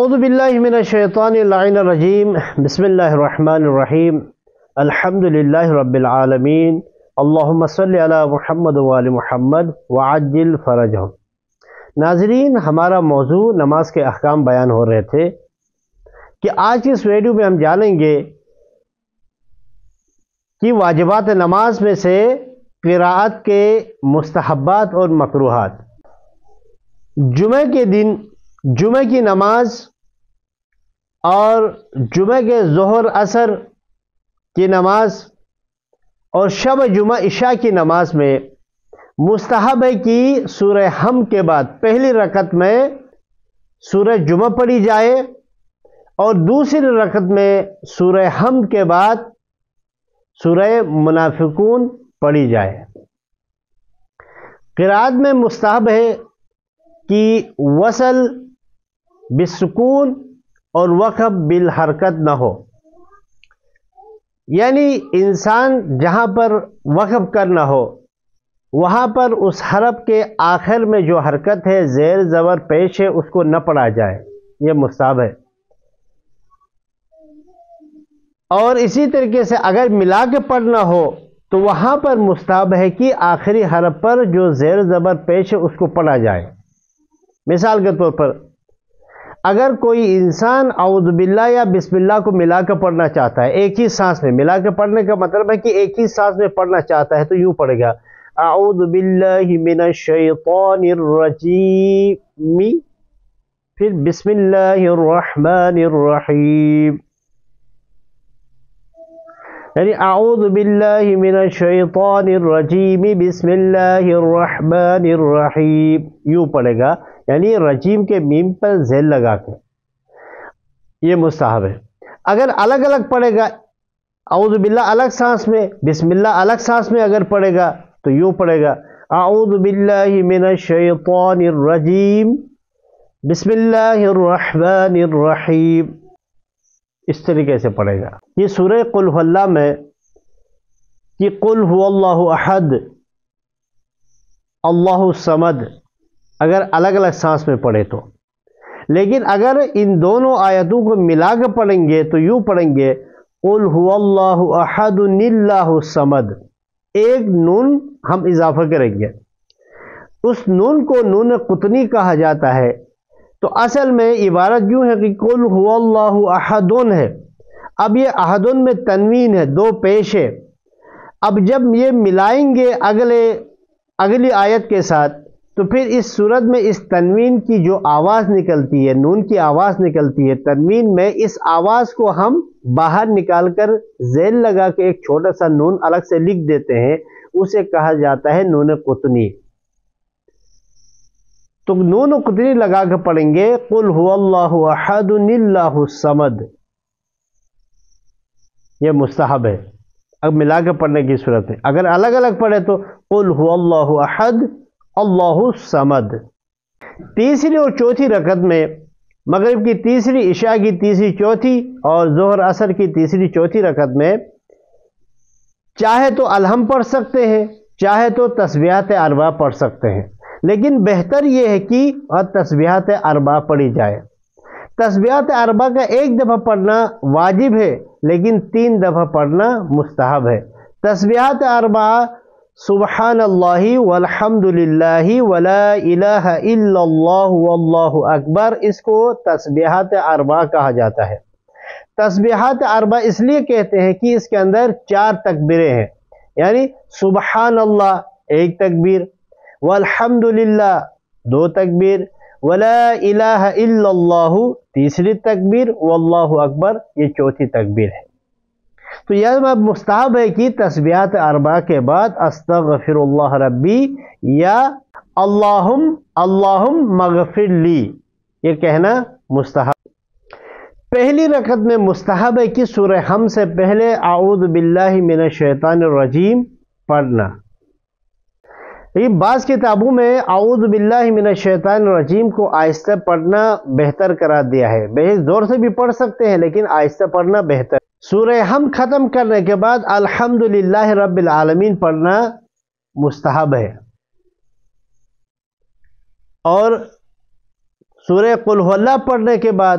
اعوذ باللہ من الشیطان اللعین الرجیم بسم اللہ الرحمن الرحیم الحمد للہ رب العالمین اللہم صلی علی محمد وآل محمد وعجل فرجہم۔ ناظرین، ہمارا موضوع نماز کے احکام بیان ہو رہے تھے کہ آج کی اس ویڈیو میں ہم جانیں گے کہ واجبات نماز میں سے قراءت کے مستحبات اور مکروہات۔ جمعہ کے دن جمعہ کی نماز اور جمعہ کے ظہر عصر کی نماز اور شب جمعہ عشاء کی نماز میں مستحب ہے کہ سورہ حمد کے بعد پہلی رکعت میں سورہ جمعہ پڑھی جائے اور دوسری رکعت میں سورہ حمد کے بعد سورہ منافقون پڑھی جائے۔ قراءت میں مستحب ہے کہ وصل بالسکون اور وقف بالحرکت نہ ہو، یعنی انسان جہاں پر وقف کرنا ہو وہاں پر اس حرف کے آخر میں جو حرکت ہے، زیر زبر پیش ہے، اس کو نہ پڑھا جائے، یہ مستحب ہے۔ اور اسی طریقے سے اگر ملا کے پڑھنا ہو تو وہاں پر مستحب ہے کہ آخری حرف پر جو زیر زبر پیش ہے اس کو پڑھا جائے۔ مثال کے طور پر اگر کوئی انسان اعوذ باللہ یا بسم اللہ کو ملا کر پڑھنا چاہتا ہے، ایک ہی سانس میں، ملا کے پڑھنے کا مطلب ہے کہ ایک ہی سانس میں پڑھنا چاہتا ہے، تو یوں پڑھے گا اعوذ باللہ من الشیطان الرجیم، پھر بسم اللہ الرحمن الرحیم، یعنی اعوذ باللہ من الشیطان الرجیم بسم اللہ الرحمن الرحیم، یوں پڑھے گا، یعنی رجیم کے میم پر زیل لگا کے، یہ مستحب ہے۔ اگر الگ الگ پڑھے گا، اعوذ باللہ الگ سانس میں، بسم اللہ الگ سانس میں اگر پڑھے گا تو یوں پڑھے گا اعوذ باللہ من الشیطان الرجیم بسم اللہ الرحمن الرحیم، اس طریقے سے پڑھے گا۔ یہ سورہ قل هو اللہ میں کہ قل هو اللہ احد اللہ الصمد اگر الگ الگ سانس میں پڑھے تو، لیکن اگر ان دونوں آیتوں کو ملا کر پڑھیں گے تو یوں پڑھیں گے قل هو اللہ احد اللہ الصمد، ایک نون ہم اضافہ کریں گے، اس نون کو نون قطنی کہا جاتا ہے۔ تو اصل میں عبارت یوں ہے کہ قل هو اللہ احدن ہے، اب یہ احدن میں تنوین ہے، دو پیش ہے۔ اب جب یہ ملائیں گے اگلی آیت کے ساتھ تو پھر اس صورت میں اس تنوین کی جو آواز نکلتی ہے، نون کی آواز نکلتی ہے تنوین میں، اس آواز کو ہم باہر نکال کر زیل لگا کے ایک چھوٹا سا نون الگ سے لکھ دیتے ہیں، اسے کہا جاتا ہے نون قطنی۔ تو نون قطنی لگا کے پڑھیں گے قل هو اللہ احد اللہ الصمد، یہ مستحب ہے اب ملا کے پڑھنے کی صورت میں۔ اگر الگ الگ پڑھے تو قل هو اللہ احد اللہ الصمد۔ تیسری اور چوتھی رکعت میں، مغرب کی تیسری، عشاء کی تیسری چوتھی اور ظہر عصر کی تیسری چوتھی رکعت میں چاہے تو الحمد پڑھ سکتے ہیں، چاہے تو تسبیحات اربع پڑھ سکتے ہیں، لیکن بہتر یہ ہے کہ تسبیحات اربع پڑھی جائے۔ تسبیحات اربع کا ایک دفعہ پڑھنا واجب ہے لیکن 3 دفعہ پڑھنا مستحب ہے۔ تسبیحات اربع سبحان اللہ والحمد للہ ولا الہ الا اللہ واللہ اکبر، اس کو تسبیحات اربع کہا جاتا ہے۔ تسبیحات اربع اس لیے کہتے ہیں کہ اس کے اندر 4 تکبیریں ہیں، یعنی سبحان اللہ ایک تکبیر، والحمد للہ 2 تکبیر، ولا الہ الا اللہ تیسری تکبیر، واللہ اکبر یہ چوتھی تکبیر ہے۔ تو یہ مستحب ہے کہ تسبیحات اربع کے بعد استغفر اللہ ربی یا اللہم مغفر لی یہ کہنا مستحب۔ پہلی رکعت میں مستحب ہے کہ سورہ حمد سے پہلے اعوذ باللہ من الشیطان الرجیم پڑھنا۔ لیکن بعض کتابوں میں اعوذ باللہ من الشیطان الرجیم کو آہستہ پڑھنا بہتر قرار دیا ہے، بے زور سے بھی پڑھ سکتے ہیں لیکن آہستہ پڑھنا بہتر۔ سورہ حمد ختم کرنے کے بعد الحمدللہ رب العالمین پڑھنا مستحب ہے، اور سورہ قل هو اللہ پڑھنے کے بعد